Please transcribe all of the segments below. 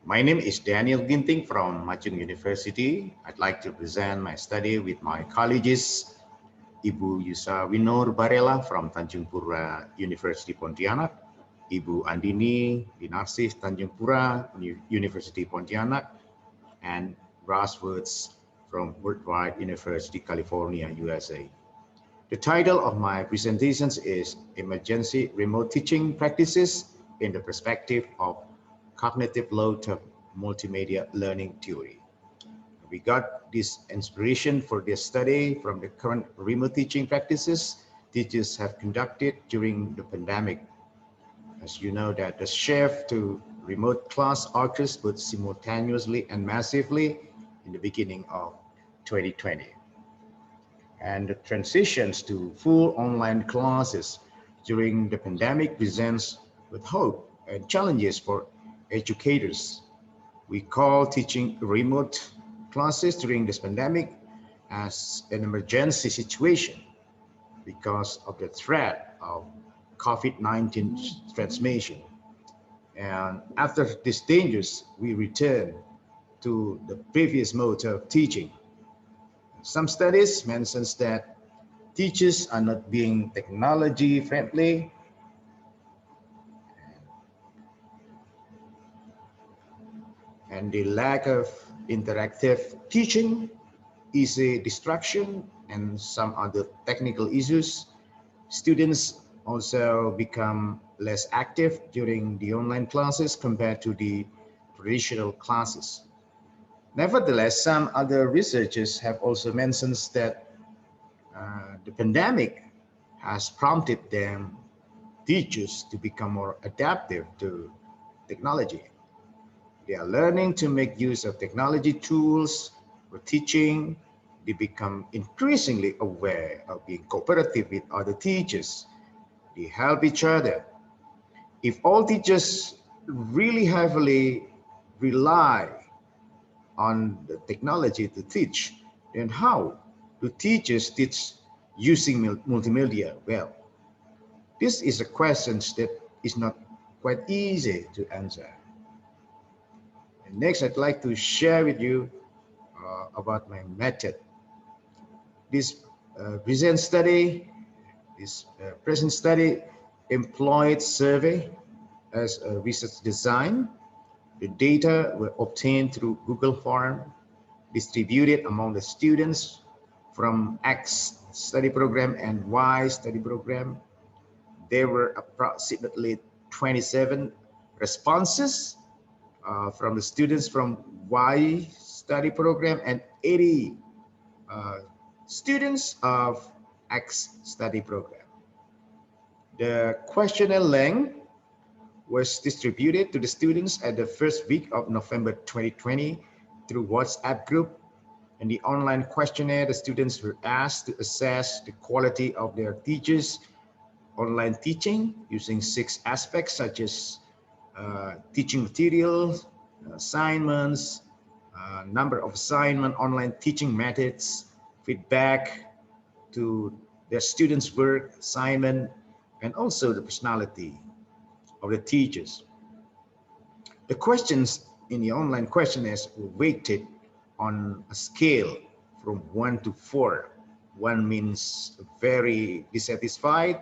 My name is Daniel Ginting from Machung University. I'd like to present my study with my colleagues, Ibu Yusawinur Barella from Tanjung Pura University Pontianak, Ibu Andini Dinarsis Tanjung Pura University Pontianak, and Russ Woods from Worldwide University, California, USA. The title of my presentations is Emergency Remote Teaching Practices in the Perspective of Cognitive Load Multimedia Learning Theory. We got this inspiration for this study from the current remote teaching practices teachers have conducted during the pandemic. As you know that the shift to remote class occurs both simultaneously and massively in the beginning of 2020. And the transitions to full online classes during the pandemic presents with hope and challenges for educators. We call teaching remote classes during this pandemic as an emergency situation because of the threat of COVID-19 transmission. And after these dangers, we return to the previous mode of teaching. Some studies mention that teachers are not being technology friendly, and the lack of interactive teaching is a distraction and some other technical issues. Students also become less active during the online classes compared to the traditional classes. Nevertheless, some other researchers have also mentioned that the pandemic has prompted them, teachers, to become more adaptive to technology. They are learning to make use of technology tools for teaching. They become increasingly aware of being cooperative with other teachers. They help each other. If all teachers really heavily rely on the technology to teach, then how do teachers teach using multimedia well? This is a question that is not quite easy to answer. And next, I'd like to share with you about my method. This present study employed survey as a research design. The data were obtained through Google Form, distributed among the students from X study program and Y study program. There were approximately 27 responses from the students from Y study program and 80 students of X study program. The questionnaire length was distributed to the students at the first week of November 2020 through WhatsApp group. In the online questionnaire, the students were asked to assess the quality of their teachers' online teaching using 6 aspects such as teaching materials, assignments, number of assignment, online teaching methods, feedback to their students' work, assignment, and also the personality of the teachers. The questions in the online questionnaires were weighted on a scale from 1 to 4. 1 means very dissatisfied,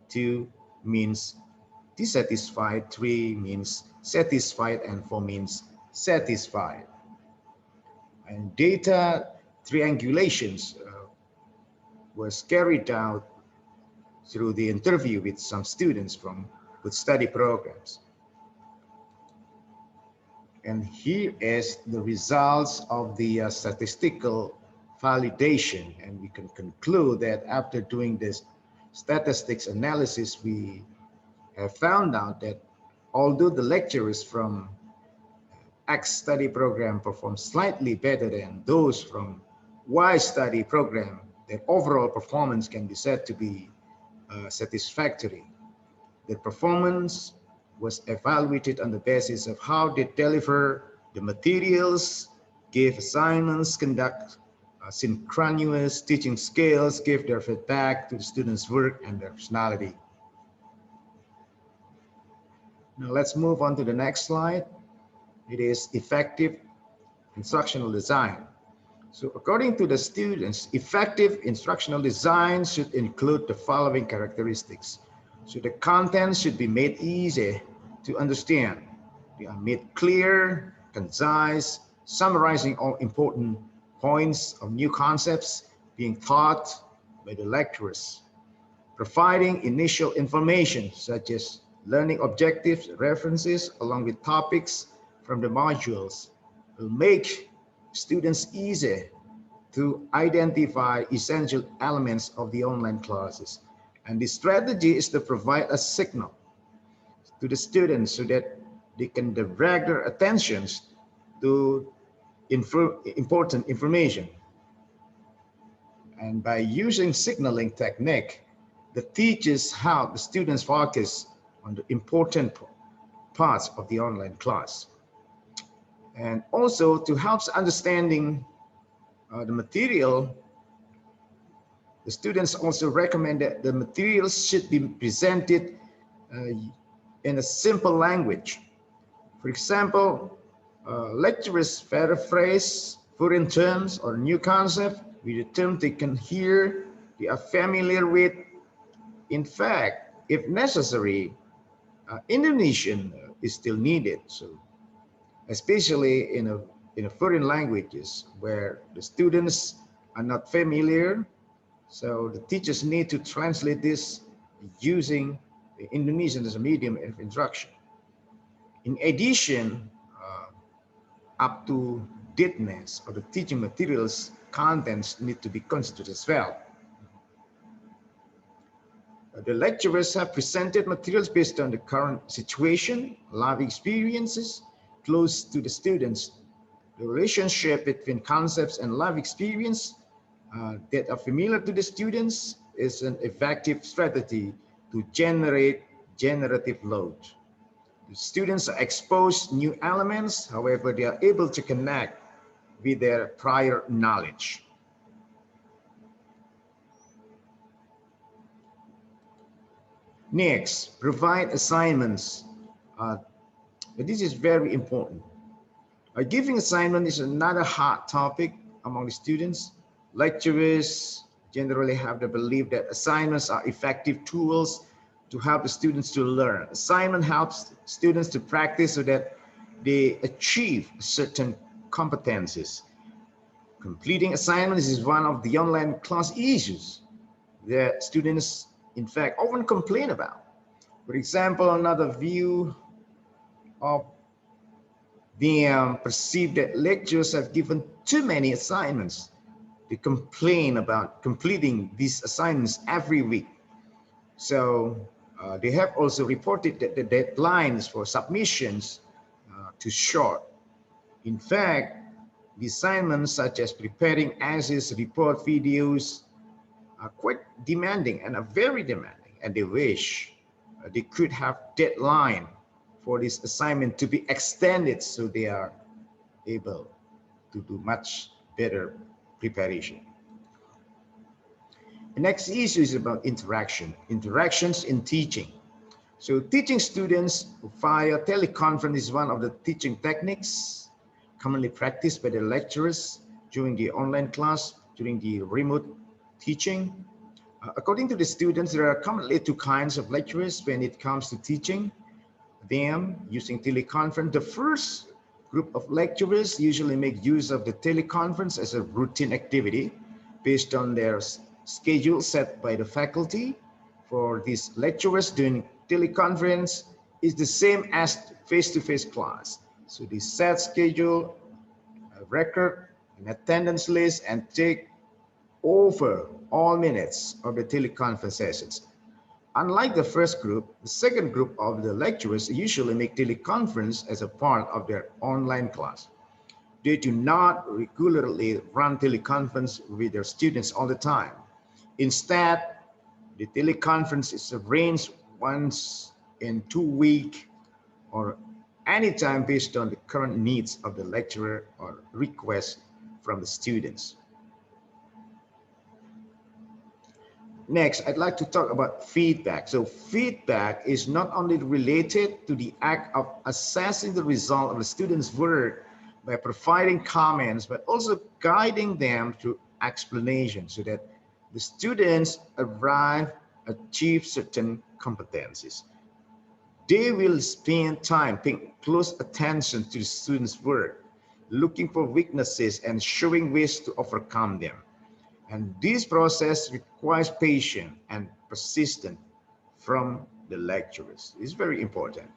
2 means dissatisfied, 3 means satisfied, and 4 means satisfied. And data triangulations was carried out through the interview with some students from good study programs. And here is the results of the statistical validation. And we can conclude that after doing this statistics analysis, we have found out that although the lecturers from X study program perform slightly better than those from Y study program, their overall performance can be said to be satisfactory. Their performance was evaluated on the basis of how they deliver the materials, give assignments, conduct synchronous teaching skills, give their feedback to the students' work and their personality. Now let's move on to the next slide. It is effective instructional design. So according to the students, effective instructional design should include the following characteristics. So the content should be made easy to understand. They are made clear, concise, summarizing all important points of new concepts being taught by the lecturers, providing initial information such as learning objectives, references, along with topics from the modules will make students easy to identify essential elements of the online classes. And the strategy is to provide a signal to the students so that they can direct their attentions to important information. And by using signaling technique, the teachers help the students focus on the important parts of the online class. And also to help understanding the material, the students also recommend that the materials should be presented in a simple language. For example, lecturers paraphrase foreign terms or new concept with a term they can hear, they are familiar with. In fact, if necessary, Indonesian is still needed. So, especially in a foreign languages where the students are not familiar, so the teachers need to translate this using the Indonesian as a medium of instruction. In addition, up to dateness of the teaching materials contents need to be considered as well. The lecturers have presented materials based on the current situation, life experiences, close to the students. The relationship between concepts and life experience that are familiar to the students is an effective strategy to generate generative load. The students are exposed new elements, however, they are able to connect with their prior knowledge. Next, provide assignments. This is very important. Giving assignment is another hot topic among the students. Lecturers generally have the belief that assignments are effective tools to help the students to learn. Assignment helps students to practice so that they achieve certain competencies. Completing assignments is one of the online class issues that students, in fact, often complain about. For example, another view of the perceived that lecturers have given too many assignments. They complain about completing these assignments every week. So they have also reported that the deadlines for submissions are too short. In fact, the assignments such as preparing essays, report videos are quite demanding and are very demanding, and they wish they could have deadline for this assignment to be extended so they are able to do much better preparation. The next issue is about interactions in teaching. So teaching students via teleconference is one of the teaching techniques commonly practiced by the lecturers during the online class, during the remote teaching. According to the students, there are commonly two kinds of lecturers when it comes to teaching them using teleconference. The first group of lecturers usually make use of the teleconference as a routine activity based on their schedule set by the faculty. For these lecturers, doing teleconference is the same as face-to-face class. So they set schedule, a record, an attendance list, and take over all minutes of the teleconference sessions. Unlike the first group, the second group of the lecturers usually make teleconference as a part of their online class. They do not regularly run teleconference with their students all the time. Instead, the teleconference is arranged once in 2 weeks or anytime based on the current needs of the lecturer or requests from the students. Next, I'd like to talk about feedback. So feedback is not only related to the act of assessing the result of the student's work by providing comments, but also guiding them through explanation so that the students achieve certain competencies. They will spend time paying close attention to the student's work, looking for weaknesses and showing ways to overcome them. And this process requires patience and persistence from the lecturers. It's very important.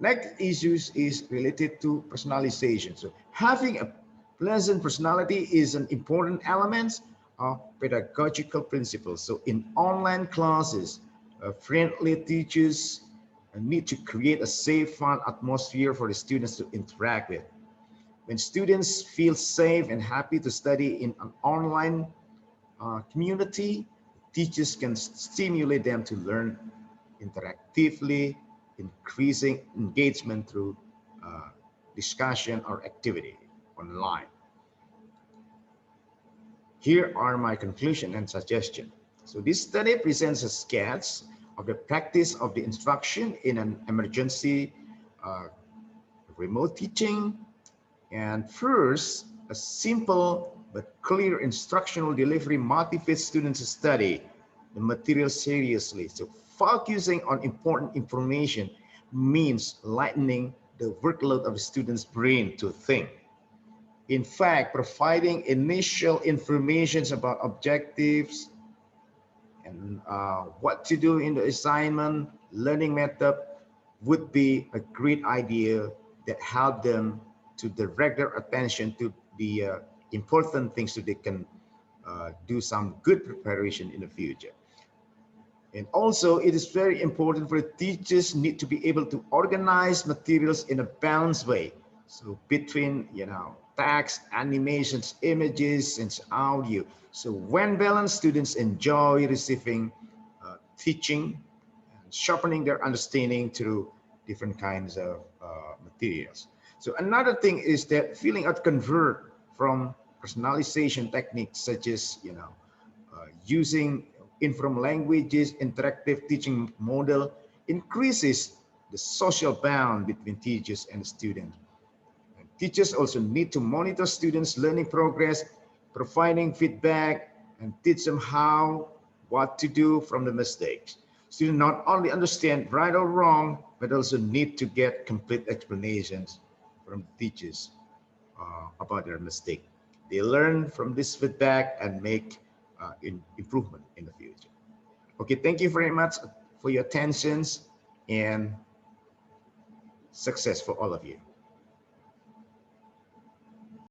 Next issues is related to personalization. So having a pleasant personality is an important element of pedagogical principles. So in online classes, friendly teachers need to create a safe, fun atmosphere for the students to interact with. When students feel safe and happy to study in an online community, teachers can stimulate them to learn interactively, increasing engagement through discussion or activity online. Here are my conclusion and suggestion. So this study presents a sketch of the practice of the instruction in an emergency uh, remote teaching. And first, a simple but clear instructional delivery motivates students to study the material seriously. So focusing on important information means lightening the workload of the student's brain to think. In fact, providing initial information about objectives and what to do in the assignment, learning method would be a great idea that help them to direct their attention to the important things so they can do some good preparation in the future. And also, it is very important for teachers need to be able to organize materials in a balanced way. So between, text, animations, images, and audio. So when balanced, students enjoy receiving teaching and sharpening their understanding through different kinds of materials. So another thing is that feeling out convert from personalization techniques such as, using informal languages, interactive teaching model increases the social bond between teachers and students. And teachers also need to monitor students' learning progress, providing feedback, and teach them what to do from the mistakes. Students not only understand right or wrong, but also need to get complete explanations from teachers about their mistake. They learn from this feedback and make improvement in the future. Okay, thank you very much for your attentions and success for all of you.